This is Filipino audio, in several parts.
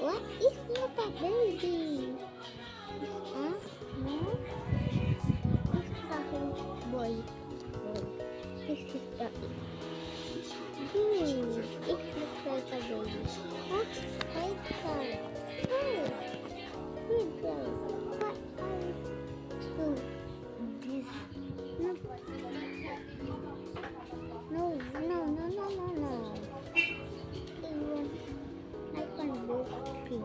What is not a baby? Huh? No? It's a boy. This is the it looks like a baby. Huh? Hey girl. Hey. Hey girl. What are you doing? This. No. No. I can do pink.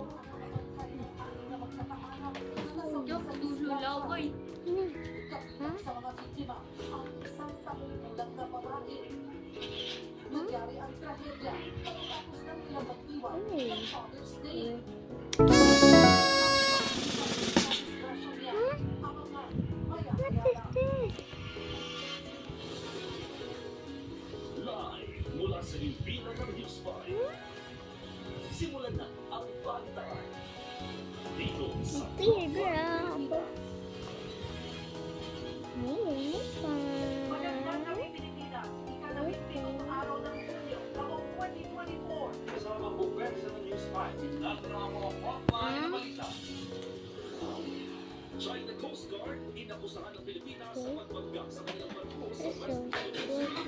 Laway. Huh? Live mula sa Impina ng News 5. Simulan na ang balitaan. Dito sa Dear girl. Hey, Magandang gabi, Pilipinas. Ika-17 araw ng Hulyo, taong 2024. kasama ang bukwesa ng News 5. Lahat ng mga hotline na balita. China Coast Guard, inakusahan ng Pilipinas sa pagbangga sa kanilang barko sa West Philippine Sea.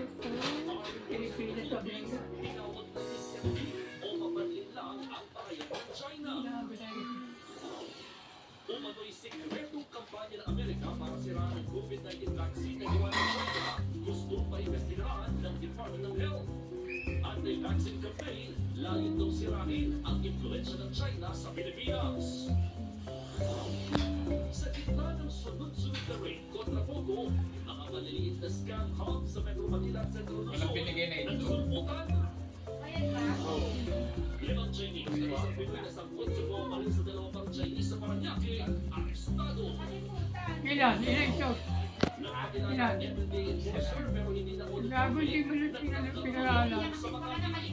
Pilipinas sa Benga. Tinawag na December o mabalin lang ang pahayag ng China. Umano'y sekretong kampanya ng Amerika para siraan ang COVID-19 vaccine na gawa ng China. Gusto pa investigahan ng Department of Health. Anti-vaccine campaign, layo daw sirahin ang impluensya ng China sa Pilipinas. Sa gitna ng sunod-sunod na raid kontra Pogo, mga maliliit na scam hub sa Metro Manila at Central Walang binigay na ito. nagsulputan. Limang Chinese na isang Pinoy na sangkot sa bumamalin sa dalawang pang Chinese sa Paranaque, arestado. Ilan ito? Nakakilala ng everyday enforcer pero hindi na ulit Gago, hindi mo na pinalala. sa Makati.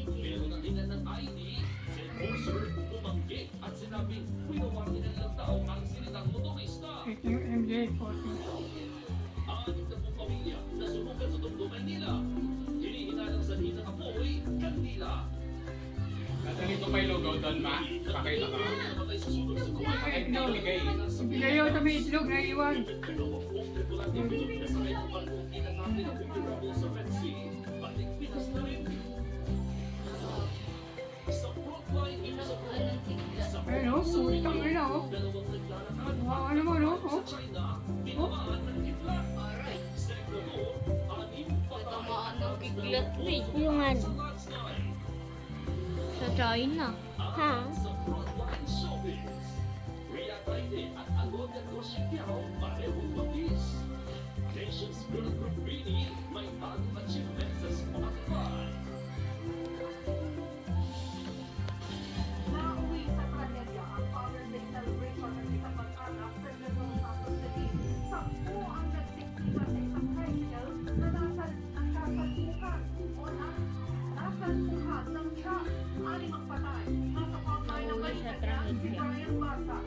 Pero natingnan ng ID, si enforcer umanggi at sinabing pinawarni ng ilang tao ang sinitang motorista. Ito yung MJ40. Anim na pong pamilya na sumukat sa Tondo, Manila. Hinihinalang sa ng apoy, kandila. Nandito pa yung logo doon, ma. Pakita ka. Namatay sa sunog sa kumain. Ay, binigay. Bigay yun sa may itlog na iwan. Dalawang tripulante Pilipinas sa may barkong tinatapin ng Pilipinas sa Red Sea, pating Pinas na rin. Sa frontline, sa Ayun, putang ina, oh. dalawang naglalakad Wow, ano mo, no? sa Oh. China, binamaan ng kidlat. Sa Ecuador, anim patay. Tamaan ng kidlat, eh. yung ano? Sa landslide, Sa China. Ha? sa frontline showbiz. Rhea Taide at Agonia Coshipiao parehong mabis. Nation's Girl Group Rini may bagong achievement sa Spotify. Nauwi sa trahedya ang Father's Day celebration ng isang mag-anak sa General Santos City. 10 ang nagsiksikan sa isang tricycle na nasalpukan ng truck. 6 ang patay. Nasa frontline ng balita si Brian Basa.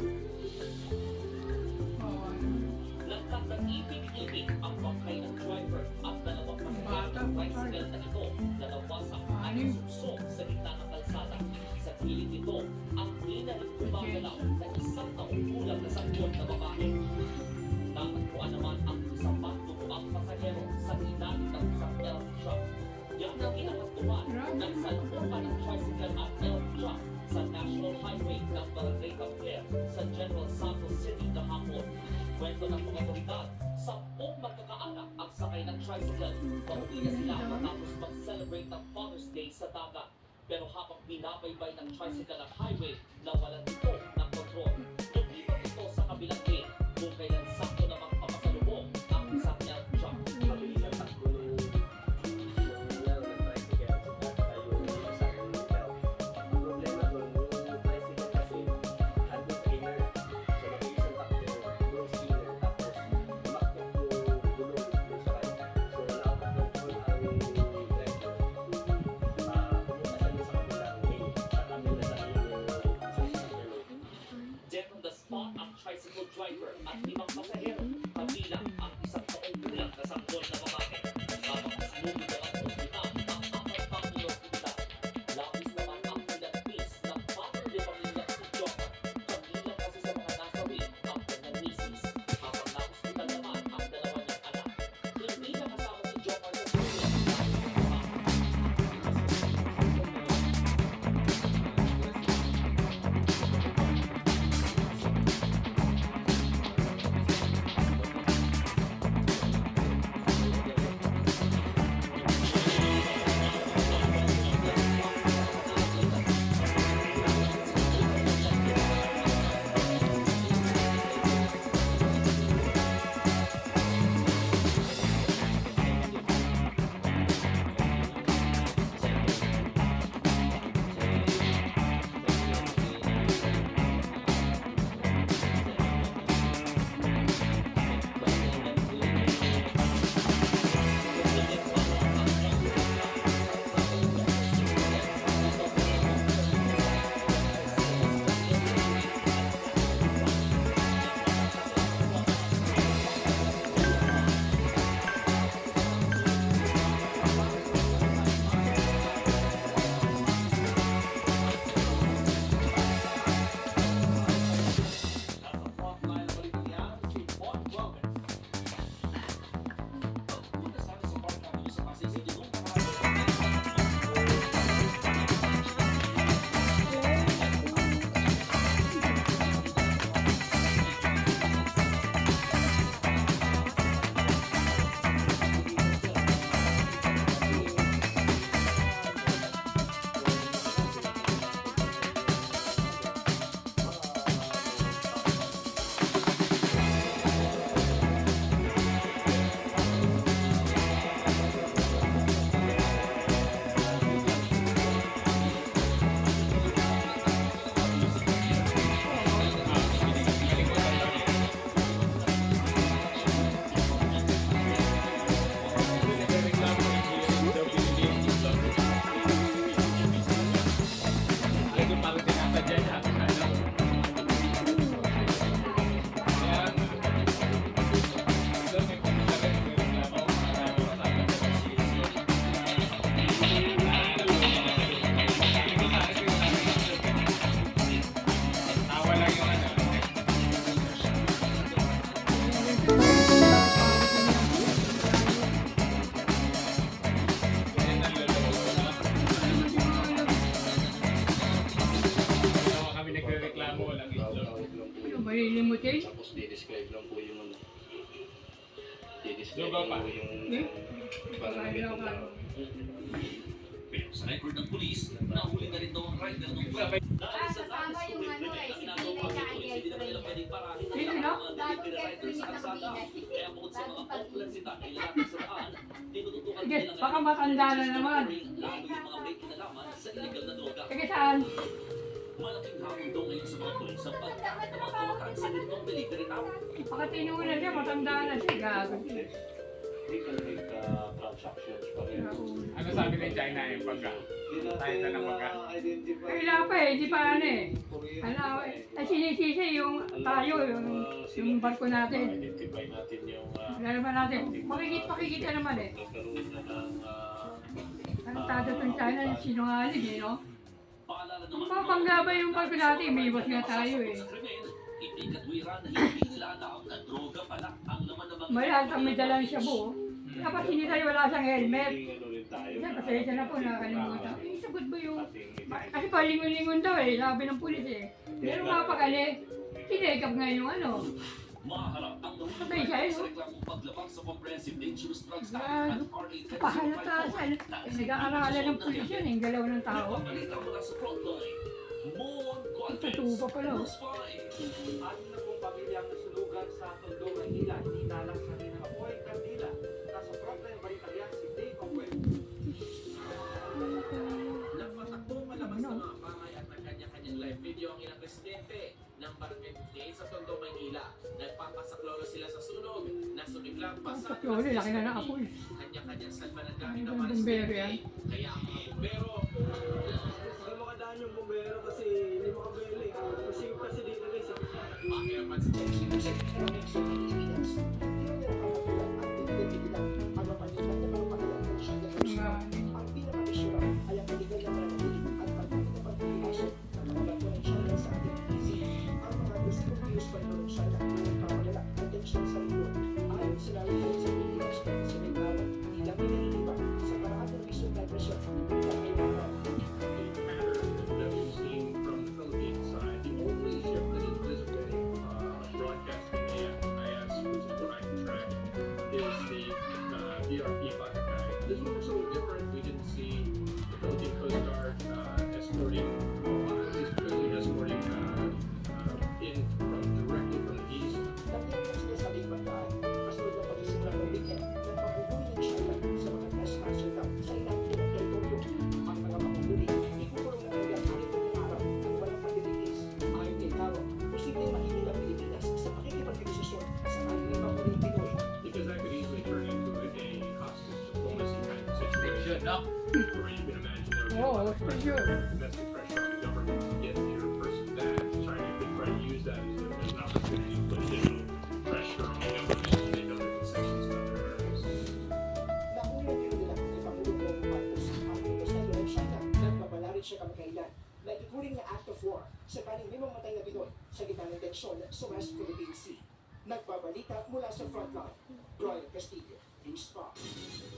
Nagkakag-ibig-ibig ang bangkay ng driver at dalawang pasahero ng tricycle na ito na nawasak at nasuksok sa gitna ng kalsada. Sa gilid nito, ang inahin gumagalaw na isang taong gulang na sanggol na babae. Natagpuan naman ang isang pagtutuang pasahero sa ilalim ng isang elf truck. Yan ang kinakatuan ng salpukan ng tricycle at elf truck sa National Highway ng Barangay Campier sa General Santos City kahapon. Kwento ng mga otoridad, 10 magkakaanak ang sakay ng tricycle. Pauwi na sila matapos mag-celebrate ng Father's Day sa dagat. Pero habang binabaybay ng tricycle at highway, nawalan ito ng kontrol. Lumipat ito sa kabilang lane kung kailan sakto namang papasalubong ang isang elf truck. driver at 5 pasahero, kabilang ang 1 taong gulang na sanggol na babae. Habang sinugod naman sa ospital ang 4 pang inospital. Labis naman ang pinagpis ng father de pamilya si Jomar. Kabilang kasi sa mga nasawi ang kanyang misis. Habang na-hospital naman ang 2 niyang anak. Hindi nakasama si Jomar sa susunod. Nasa frontline ng Balitariano si Bon Gomez. Pagpunta sa Park Avenue sa Pasay City noong kami nagre-reklamo, walang itlog. Ano ba lilimutin? Tapos di-describe lang po yung ano. Di-describe Lugaw lang pa. po yung Eh? parang ganito na. Pero sa record ng pulis, nahuli na rin daw ang rider ng truck. Dahil sa kasama yung ano eh, si Pina tsaka ni hindi naman nila pwedeng parahin ang Sino, lahat no? ng mga delivery rider sa kalsada. Kaya bukod sa mga komplensita na ilalapit sa daan, tinututukan Sige, nila baka matanda na naman. lalo yung mga may kinalaman sa illegal na droga. Sige, saan? Malaking hamon daw ngayon sa mga pulis sa pagkakat ng mga kumakain sa nitong delivery app. Baka tinunan siya, matanda na siya. Gago. They can make transactions pa rin. Ano sabi ng China yung pagka? Tayo na ng pagka. Kailan pa eh, di pa ano eh. Ano, ay sinisisi yung tayo, yung barko natin. Identify natin yung Wala naman natin. Makikita naman eh. nagkaroon na ng Ang tato ng China, sinungaling eh, no? Paalala Kung naman mapanggabay yung barko natin, may iwas nga tayo eh. sa krimen, ipikatwiran na hindi nila alam na droga pala ang laman ng mga May lahat ang may dalang siya buo. Tapos hindi tayo wala siyang helmet. ano rin tayo. Kasi pasensya na po, nakakalimutan. Eh, sagot ba yung... Kasi palingon-lingon daw eh, sabi ng pulis eh. Pero mapakali, sinekap nga yung ano. maharap ang Sabay siya, nahuli no? sa reklamong paglabag sa Comprehensive Dangerous Drugs Act Grabe. at RA 3755. Pahalata sa... Nag-aaralan ng pulis yan eh, yung galaw ng tao. Nagpabalita mula sa frontline. Mon Confidence. Tatupa pala. News 5. Anim na pong pamilyang nasulugan sa Tondo, Manila. Hindi talang sa rin ng apoy, kandila. Nasa frontline Balitarian si Dave Owen. Nagpatakbo palabas ng mga pangay at ng kanya-kanyang live video ang ilang residente ng Barangay 58 sa Tondo, Maynila. Nagpapasaklolo sila sa sunog na sumiglang Ang basa saklolo, laki na ng apoy. Kanya-kanyang salva ng gamit Ang ng mga bumbero yan. residente. Kaya ang mga bumbero, Hindi makadaan yung bumbero kasi hindi makabili. Kasi dito guys. pakirapan sa Sa economics ng Pilipinas, hindi rin nakakatulan at pinagbibilang ang mapanilang na mga pahayag ng China Coast Guard. Ang pinakamasura ay ang illegal na pananatili at pagpili na pagpiliasyon ng mga bato ng China sa ating PZ. Ang mga agresibong views pa rin ng China ay nagpapalala ng tensyon sa rehiyon. Ayon sila rin sa Pilipinas na sa Mindanao, ilang pinaliliba sa paraan ng mission migration ng mga kailangan. That we've seen from the Philippine side, the only ship that is visible broadcasting AIS, which is what I can track, is the BRP Patakai. This one was a little different. We didn't see the Philippine Coast Guard escorting, at least clearly escorting in from directly from the east. Nagtiyos na sa Big Bandaan, kasunod na pagsisimula ng weekend ng paghuhuli ng China sa mga trespasser daw sa ilang teritoryo. Ang mga panguhuli, ikukulong na hanggang 6 na araw ng walang pagdidikis. Ayon kay Caro, posibleng makinig ang Pilipinas sa pakikipagkrisisyon sa kanilang mahuling Pinoy. Because that could easily turn into a hostage diplomacy kind of situation. Where you can imagine there would be a lot of for pressure, sure. domestic pressure on the government to get here versus that. China could try to use that as an opportunity to put additional pressure on the government to make other concessions to other areas. Nakulang din nila ni Pangulong Bongbong Marcos ang utos na ng China nagbabala rin siya kamakailan na ituring na act of war sakaling may mamatay na Pinoy sa gitna ng tensyon sa West Philippine Sea. Nagbabalita mula sa frontline, Brian Castillo, News 5.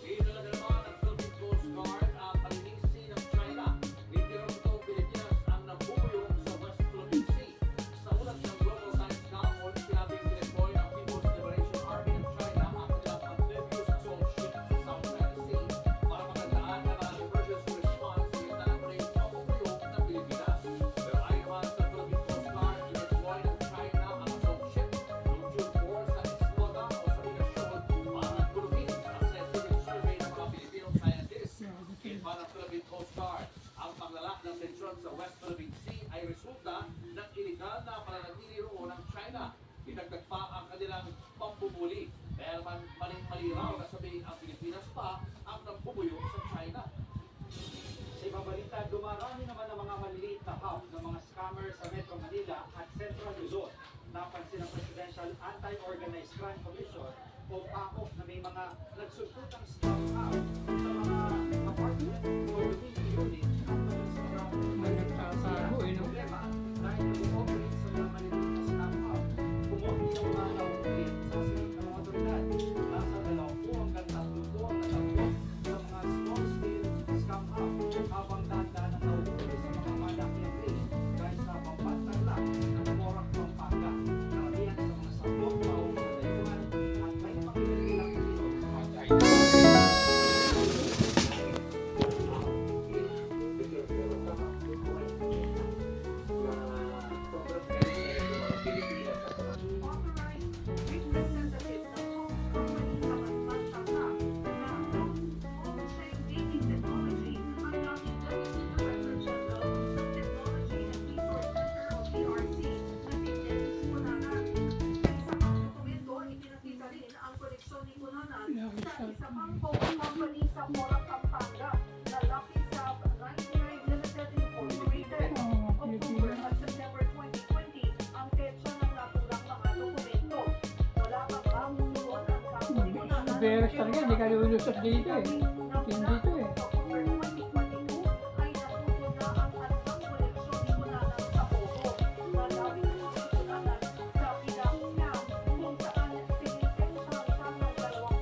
Inilagay naman ng Philippine Coast Guard ang paninisi ng China. Hindi rin ito Pilipinas ang nabuyong sa West Philippine Sea. Sa ulat ng Global Times kahapon, sinabing piniploy ang People's Liberation Army ng China ang ilang amphibious assault ships sa South China Sea para magandaan ng mga emergency response sa gitna ng rin pamubuyong ng Pilipinas. Pero ayon naman sa Philippine Coast Guard, piniploy ng China ang assault ship noong June 4 sa Isloga o sa Inasyon para guluhin ang scientific survey ng mga Pilipinong scientists. Para Philippine Coast Guard, ang paglala ng tensyon sa West Philippine Sea ay resulta ng iligal na pananatili roon ng China. Itagdag pa ang kanilang pambubuli. Dahil maling-mali raw na sabihin ang Pilipinas pa ang nagbubuyo sa China. Sa ibang balita, dumarami naman ang mga maliliit na hub ng mga scammer sa Metro Manila at Central Luzon. Napansin ng Presidential Anti-Organized Crime Commission o PACO na may mga nagsulputang scam hub sa mga apartment o community unit at naman sa mga May nagtatago eh, no? problema dahil nag-operate sa mga maliliit na scam hub. Kumot ng mga nauulit sa silid ng mga otoridad. Nasa 20 hanggang 30 na tagpo sa mga small-scale scam hub habang dahan-dahan ang nauulit sa mga malaking rate dahil sa pambantarla ng Morac, Pampanga. Karamihan sa mga sabok, pauwi sa dayuhan at may pakilalilang Pinoy. Authorized representative ng home company sa Banbantarla na ang home chain gaming technology ang dating Deputy Director General ng Technology and Resource Center o PRC na si Dennis Cunanan. Sa isa pang dokumento, ipinakita rin ang koneksyon ni Cunanan sa isa pang home company sa Morac, Pampanga na Lucky Sab 99 Limited Incorporated. October at September 2020 ang petsa ng naturang mga dokumento. Wala pang mamunuan ang kaso ni Cunanan. Beres talaga, hindi ka lulusot dito eh. Hindi to eh. October 2022 ay natuto na ang anumang koleksyon ni Cunanan sa Pogo. Nalawin mo si Cunanan sa bilang scam kung saan sinintensya siyang ng 26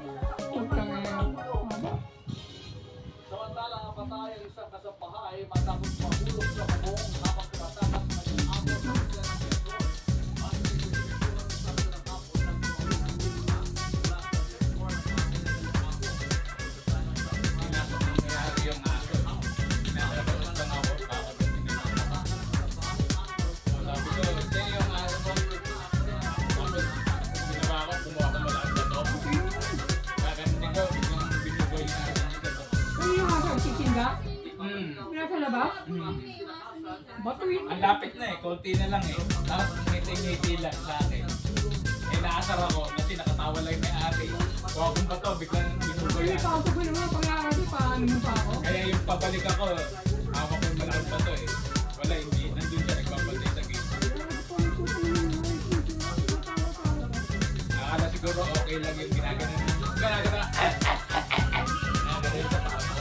na taon Putang ina. magpapakulong. Aba. Samantala, ang patay ang isang kasampahay matapos mahulog sa bubong habang tumatakas ng amo sa isla ng Quezon. At sinisipulan ng sabi ng hapon ng mga lima mula sa sektor ng mga amo. Kasama sa Nangyari yung aso. Nakakalabas lang ako. Sabi ko, hindi yung aso mo. Tapos, ginawa ko, kumuha ko malakas na to. Kaganin ko, biglang binugoy na ako. Ano yung aso? Titinda? Nasa labas? Batuin. Ang lapit na eh, konti na lang eh. Tapos ngiti-ngiti lang sa akin. Eh naasar ako, kasi nakatawa lang yung may-ari. Huwag kong bato, biglang binugoy Ay, na. kausap ko naman pag-aaral, paano mo pa ako? Kaya yung pabalik ako, hawak ko yung malakas bato eh. Wala, hindi. Nandun siya, nagbabantay sa gate. okay lang yung ginaganon. Ginaganon. Ginaganon sa paa mo.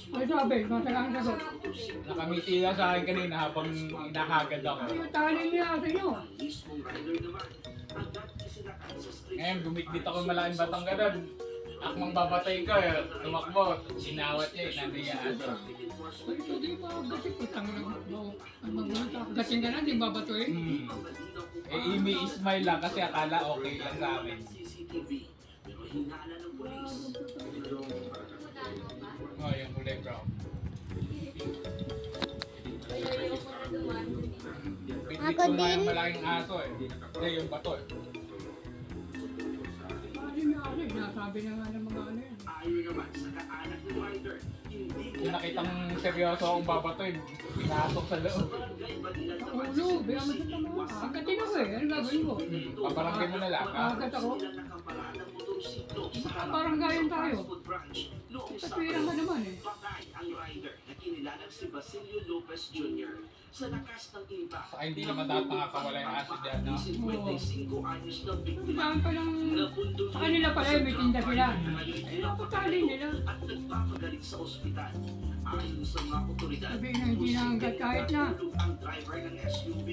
Ay sabi, masagang sagot. Nakamiti lang sa akin kanina habang inahagad ako. Yung tali niya sa inyo. Ngayon, gumikbit ako malaking batang ganun. Akmang babatay ko, tumakbo. Sinawat niya, nandiyan. Ay, so di ba gasing utang na gasing ka na, di ba bato eh? Eh, imi-smile lang kasi akala okay lang sa amin. Oh, yung kulay brown. Bitbit ko nga yung malaking aso eh. Hindi, yung bato eh. Ano na kasi, nasabi na nga ng mga ano yan. Yung nakitang seryoso akong babatoy, pinasok sa loob. Ang ulo, biya mo sa tama. Agatin ako eh, ano gagawin mo? Paparangay mo na lang, ha? Agat ako. Paparangayan tayo. Katwiran ka naman eh. ang rider na kinilalang si Basilio Lopez Jr. sa lakas ng impact. Saka hindi naman dapat nakakawala yung aso dyan, no? 55 anyos ng biktima. Saan pa lang, sa kanila pala may tinda sila. Napatali nila. At nagpapagaling sa ospital. Ayon sa mga otoridad, Sabihin na hindi na hanggat kahit na. ang driver ng SUV.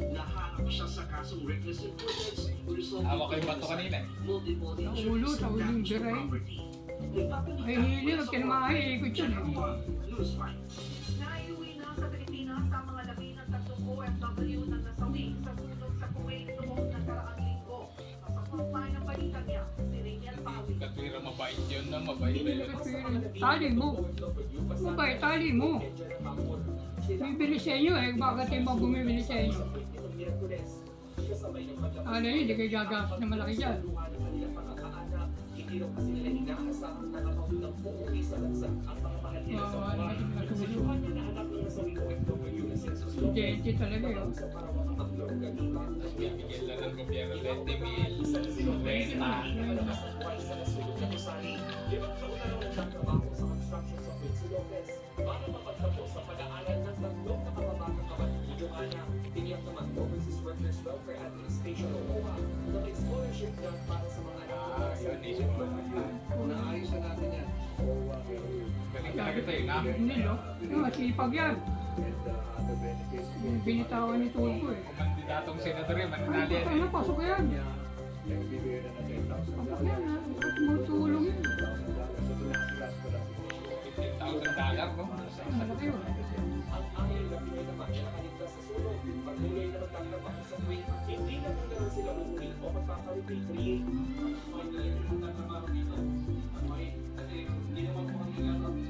Naharap siya sa kasong reckless imprudence. Hawak ko yung bato kanina eh. Multiple Sa ulo, sa ulo yung biray. Ay hili, huwag ka na makaikot yun eh. News 5. Naiuwi na sa Pilipinas ang mga 13 OFW na nasawi sa sunog sa Kuwait noong nakaraang linggo. Sa frontline ng balita niya, si Rachel Pawi. Katwira mabait yun, no? Mabait Hindi yun. ka katwiran. Tali mo. Mabay, tali mo. Bibili sa inyo eh, bakit yung mga bumibili sa inyo? Ano yun, hindi kayo gagastos na malaki dyan. Hindi talaga yun. Bibigyan lang ng gobyerno 20,000. Renta. Para mapagtapos sa pag-aaral ng tatlong nakababatang kapatid, tiniyak naman Overseas Workers Welfare Administration o OWA na may scholarship grant para sa mga anak Yun, nationwide. Naayos na natin yan. Galing talaga tayo, na? Hindi no? Masipag yan. The benefits Binitawan ni Tulpo eh. Kumandidatong senador yun, mananali yan Ano, eh. pasok yan. nagbibigay na ng $10,000. Pasok yan ha. At matulong yan. So tumakas pa lang. $15,000, no? Malaki yun. ang aming gabi naman na nakaligtas sa sunog. Patuloy na magtatrabaho sa Kuwait. Hindi na muna sila uuwi o magpapa-repatriate. Finally, ang tatrabaho dito. Kasi hindi naman po kami kami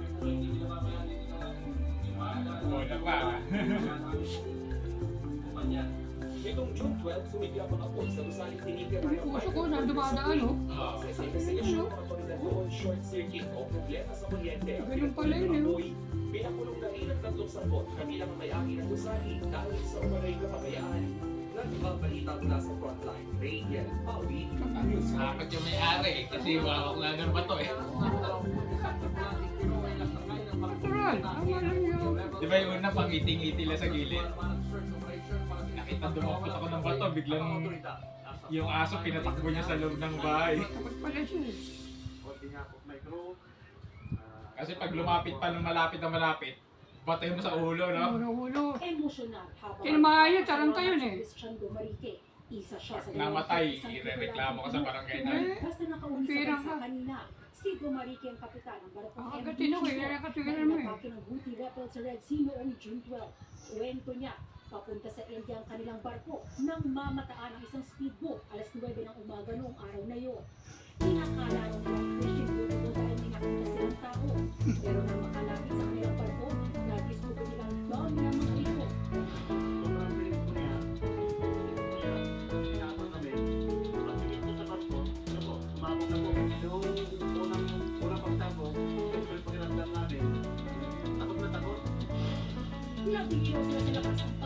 po hindi namamayali Wala pa. kumpanya. Itong June 12, sumigla mga apoy sa Rosalie Tiniga Puso ko na dumadaan oh. Sa investigasyon ng otoridad doon, short circuit o problema sa kuryente ang Ganun pala yun, eh. apoy. Pinakulong na rin ang 3 sanggol, kabilang ang may-ari ng gusali dahil sa umaray na pabayaan. Nagbabalita mula sa frontline, Radiant, Pawi, News 5. Dapat yung may-ari eh, kasi wawak lang ng bato eh. Natural. Tama lang yun. Di ba yung una, pang-ngiti-ngiti lang sa gilid? Nakita dumapot ako ng bato, biglang yung aso pinatakbo niya sa loob ng bahay. Dapat pala siya eh. Kasi pag lumapit pa ng malapit na malapit, batay mo sa ulo, no? Ulo-ulo. Emosyonal habang Kinamaya, taranta yun eh. Christian Dumarike. Isa siya sa Namatay, isang irereklamo ka sa barangay na. Eh, Basta nakauwi sa pirang bansa ka. kanina, si Dumarike ang kapitan ng barangay Kakagatin ako eh, nakatigilan mo eh. Inatake ng Houthi rebels sa Red Sea noong June 12. Kwento niya, papunta sa India ang kanilang barko nang mamataan ang isang speedboat alas 9 ng umaga noong araw na yun. Inakala ng mga fishing boat ito dahil may nakita silang tao. Pero nang makalapit sa kanilang barko, nag-discover nilang dami ng mga ito. Nagbigilaw sila sa labas ng